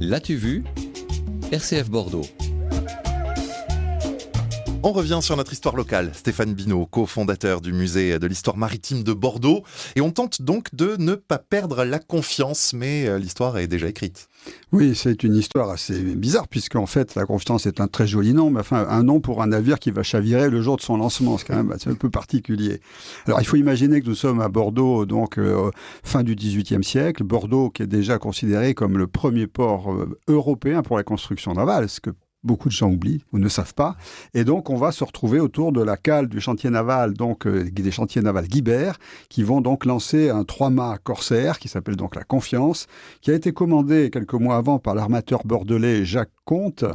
L'as-tu vu? RCF Bordeaux. On revient sur notre histoire locale. Stéphane Binot, cofondateur du musée de l'histoire maritime de Bordeaux. Et on tente donc de ne pas perdre la confiance, mais l'histoire est déjà écrite. Oui, c'est une histoire assez bizarre, puisqu'en fait, la Confiance est un très joli nom, mais enfin, un nom pour un navire qui va chavirer le jour de son lancement. C'est quand même un peu particulier. Alors, il faut imaginer que nous sommes à Bordeaux, donc fin du XVIIIe siècle. Bordeaux, qui est déjà considéré comme le premier port européen pour la construction navale, ce que beaucoup de gens oublient ou ne savent pas. Et donc, on va se retrouver autour de la cale du chantier naval, donc des chantiers navals Guibert, qui vont donc lancer un 3-mâts corsaire, qui s'appelle donc la Confiance, qui a été commandé quelques mois avant par l'armateur bordelais Jacques Comte,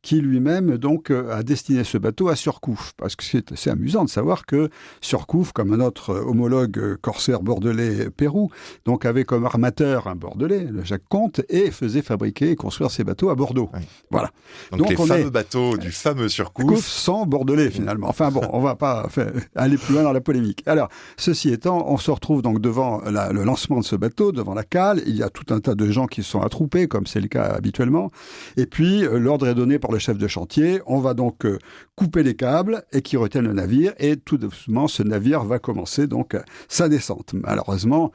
qui lui-même donc a destiné ce bateau à Surcouf. Parce que c'est assez amusant de savoir que Surcouf, comme notre homologue corsaire bordelais Pérou, donc avait comme armateur un bordelais, le Jacques Comte, et faisait fabriquer et construire ses bateaux à Bordeaux. Oui. Voilà. Donc les fameux bateaux du fameux Surcouf sans bordelais finalement. Enfin bon, on va pas aller plus loin dans la polémique. Alors, ceci étant, on se retrouve donc devant le lancement de ce bateau, devant la cale. Il y a tout un tas de gens qui se sont attroupés, comme c'est le cas habituellement. Et puis, l'ordre est donné par le chef de chantier. On va donc couper les câbles et qui retiennent le navire. Et tout doucement, ce navire va commencer donc sa descente. Malheureusement,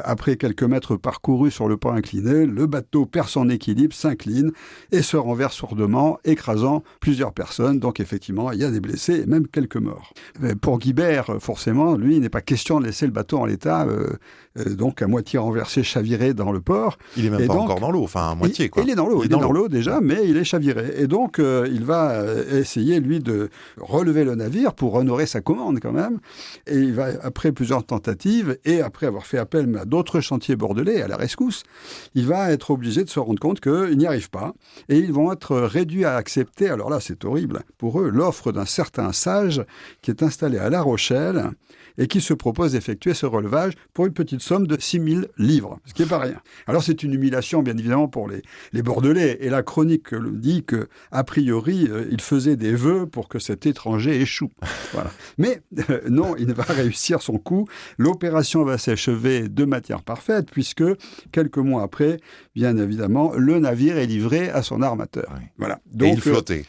après quelques mètres parcourus sur le pont incliné, le bateau perd son équilibre, s'incline et se renverse sourdement, écrasant plusieurs personnes. Donc effectivement, il y a des blessés et même quelques morts. Pour Guibert, forcément, lui, il n'est pas question de laisser le bateau en l'état, donc à moitié renversé, chaviré dans le port. Il est même pas encore dans l'eau, enfin à moitié quoi. Il est dans l'eau, il est dans l'eau déjà, mais il est chaviré. Et donc, il va essayer, lui, de relever le navire pour honorer sa commande quand même. Et il va, après plusieurs tentatives, et après avoir fait appel à d'autres chantiers bordelais, à la rescousse, il va être obligé de se rendre compte qu'il n'y arrive pas. Et ils vont être réduits à accepter, alors là c'est horrible pour eux, l'offre d'un certain sage qui est installé à La Rochelle et qui se propose d'effectuer ce relevage pour une petite somme de 6 000 livres, ce qui n'est pas rien. Alors c'est une humiliation bien évidemment pour les Bordelais, et la chronique dit qu'a priori il faisait des vœux pour que cet étranger échoue. Voilà. Mais non, il va réussir son coup. L'opération va s'achever de matière parfaite puisque quelques mois après, bien évidemment, le navire est livré à son armateur. Oui. Voilà. Donc, et il flottait.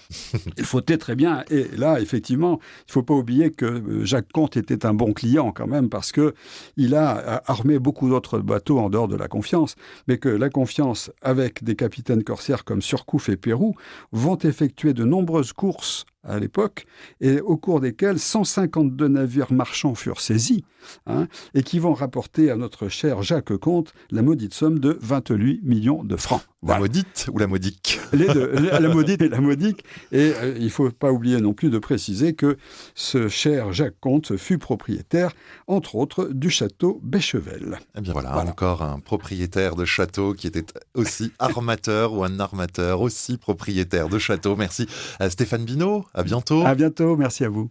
Il flottait très bien. Et là, effectivement, il ne faut pas oublier que Jacques Comte était un bon client quand même, parce qu'il a armé beaucoup d'autres bateaux en dehors de la Confiance, mais que la Confiance, avec des capitaines corsaires comme Surcouf et Pérou, vont effectuer de nombreuses courses à l'époque, et au cours desquels 152 navires marchands furent saisis, et qui vont rapporter à notre cher Jacques Comte la maudite somme de 28 millions de francs. Voilà. La maudite ou la modique? Les deux, la maudite et la modique. Et il ne faut pas oublier non plus de préciser que ce cher Jacques Comte fut propriétaire, entre autres, du château Béchevel. Eh bien voilà, encore un propriétaire de château qui était aussi armateur, ou un armateur aussi propriétaire de château. Merci à Stéphane Binot. À bientôt. À bientôt, merci à vous.